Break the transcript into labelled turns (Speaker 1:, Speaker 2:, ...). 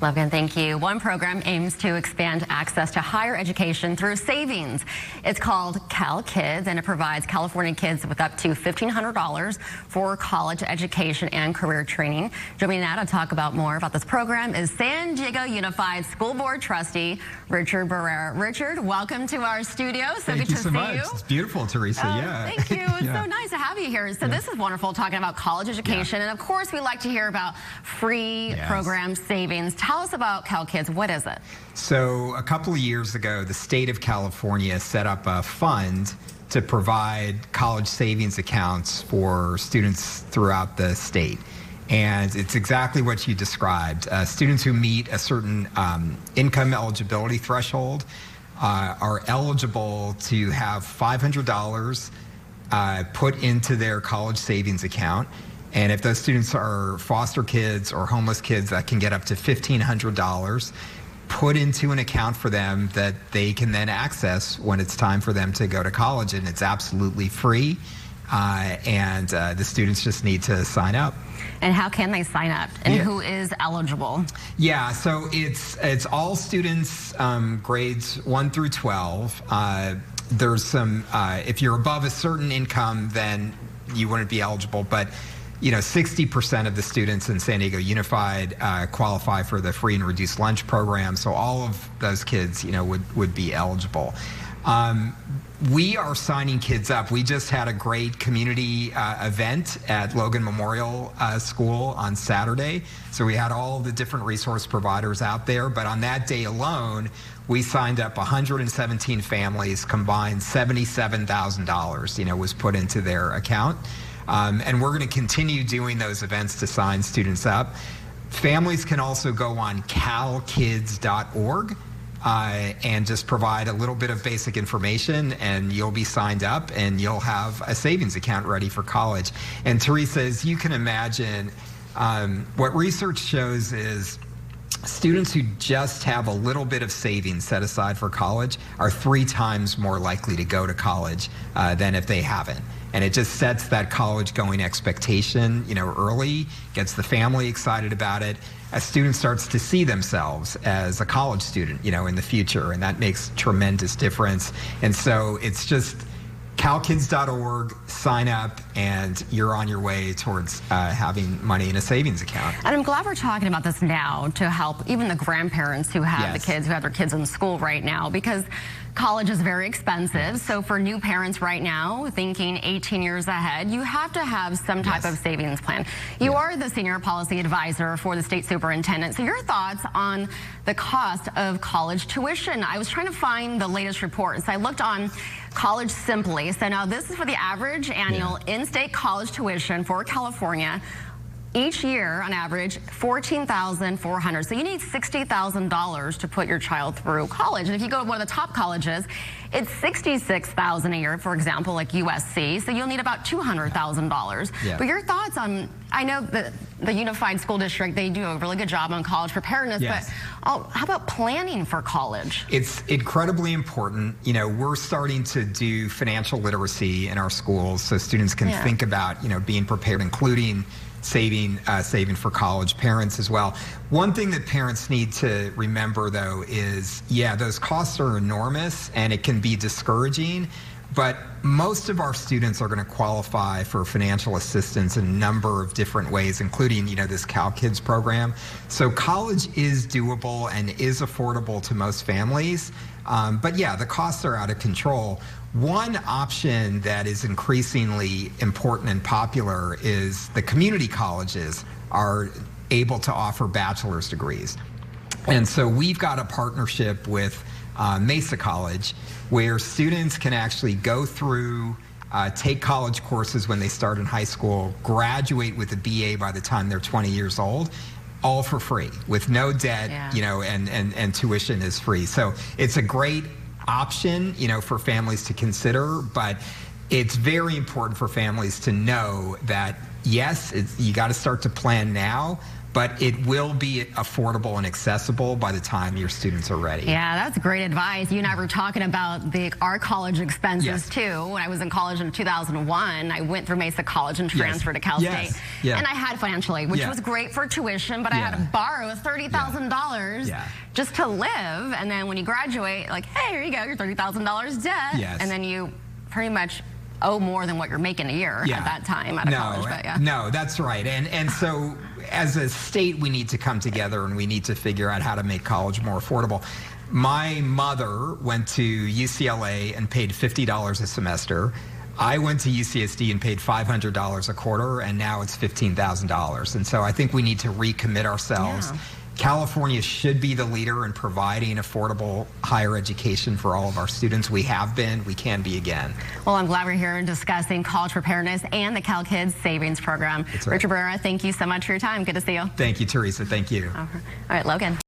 Speaker 1: Logan, thank you. One program aims to expand access to higher education through savings. It's called CalKIDS, and it provides California kids with up to $1,500 for college education and career training. Joining me now to talk about more about this program is San Diego Unified School Board Trustee Richard Barrera. Richard, welcome to our studio. So
Speaker 2: thank
Speaker 1: good
Speaker 2: you
Speaker 1: to
Speaker 2: so
Speaker 1: see
Speaker 2: much.
Speaker 1: you.
Speaker 2: It's beautiful, Teresa. Yeah.
Speaker 1: Thank you. It's so nice to have you here. So this is wonderful, talking about college education. And of course, we like to hear about free program savings. Tell us about CalKIDS. What is it?
Speaker 2: So a couple of years ago, the state of California set up a fund to provide college savings accounts for students throughout the state. And it's exactly what you described. Students who meet a certain income eligibility threshold are eligible to have $500 put into their college savings account. And if those students are foster kids or homeless kids, that can get up to $1,500 put into an account for them that they can then access when it's time for them to go to college. And it's absolutely free. And the students just need to sign up.
Speaker 1: And how can they sign up? And who is eligible?
Speaker 2: Yeah, so it's all students grades 1 through 12. There's some, if you're above a certain income, then you wouldn't be eligible. But 60% of the students in San Diego Unified qualify for the free and reduced lunch program. So all of those kids, would be eligible. We are signing kids up. We just had a great community event at Logan Memorial School on Saturday. So we had all the different resource providers out there. But on that day alone, we signed up 117 families, combined $77,000, was put into their account. And we're going to continue doing those events to sign students up. Families can also go on CalKIDS.org. And just provide a little bit of basic information, and you'll be signed up, and you'll have a savings account ready for college. And Teresa, as you can imagine, what research shows is students who just have a little bit of savings set aside for college are 3 times more likely to go to college than if they haven't. And it just sets that college going expectation, early, gets the family excited about it. A student starts to see themselves as a college student, in the future, and that makes tremendous difference. And so it's just CalKIDS.org, sign up, and you're on your way towards having money in a savings account.
Speaker 1: And I'm glad we're talking about this now to help even the grandparents who have the kids, who have their kids in school right now, because college is very expensive. So for new parents right now, thinking 18 years ahead, you have to have some type of savings plan. You are the senior policy advisor for the state superintendent. So your thoughts on the cost of college tuition? I was trying to find the latest report. So I looked on College Simply. So now this is for the average annual in-state college tuition for California. Each year, on average, $14,400. So you need $60,000 to put your child through college. And if you go to one of the top colleges, it's $66,000 a year, for example, like USC. So you'll need about $200,000. But your thoughts on, I know that the Unified School District, they do a really good job on college preparedness, but how about planning for college?
Speaker 2: It's incredibly important. We're starting to do financial literacy in our schools so students can think about, being prepared, including saving for college, parents as well. One thing that parents need to remember, though, is, those costs are enormous and it can be discouraging, but most of our students are going to qualify for financial assistance in a number of different ways, including, this CalKIDS program. So college is doable and is affordable to most families, but the costs are out of control. One option that is increasingly important and popular is the community colleges are able to offer bachelor's degrees. And so we've got a partnership with Mesa College where students can actually go through, take college courses when they start in high school, graduate with a BA by the time they're 20 years old, all for free with no debt, and tuition is free. So it's a great option, for families to consider, but it's very important for families to know that, yes, you got to start to plan now, but it will be affordable and accessible by the time your students are ready.
Speaker 1: Yeah, that's great advice. You and I were talking about our college expenses too. When I was in college in 2001, I went through Mesa College and transferred to Cal State. And I had financial aid, which was great for tuition, but I had to borrow $30,000 just to live. And then when you graduate, like, hey, here you go, your $30,000 debt. And then you pretty much owe more than what you're making a year at that time out of college. But
Speaker 2: no, that's right. And so as a state, we need to come together and we need to figure out how to make college more affordable. My mother went to UCLA and paid $50 a semester. I went to UCSD and paid $500 a quarter, and now it's $15,000. And so I think we need to recommit ourselves. California should be the leader in providing affordable higher education for all of our students. We have been, we can be again.
Speaker 1: Well, I'm glad we're here and discussing college preparedness and the CalKIDS Savings Program. Richard Barrera, thank you so much for your time. Good to see you.
Speaker 2: Thank you, Teresa. Thank you.
Speaker 1: All right, Logan.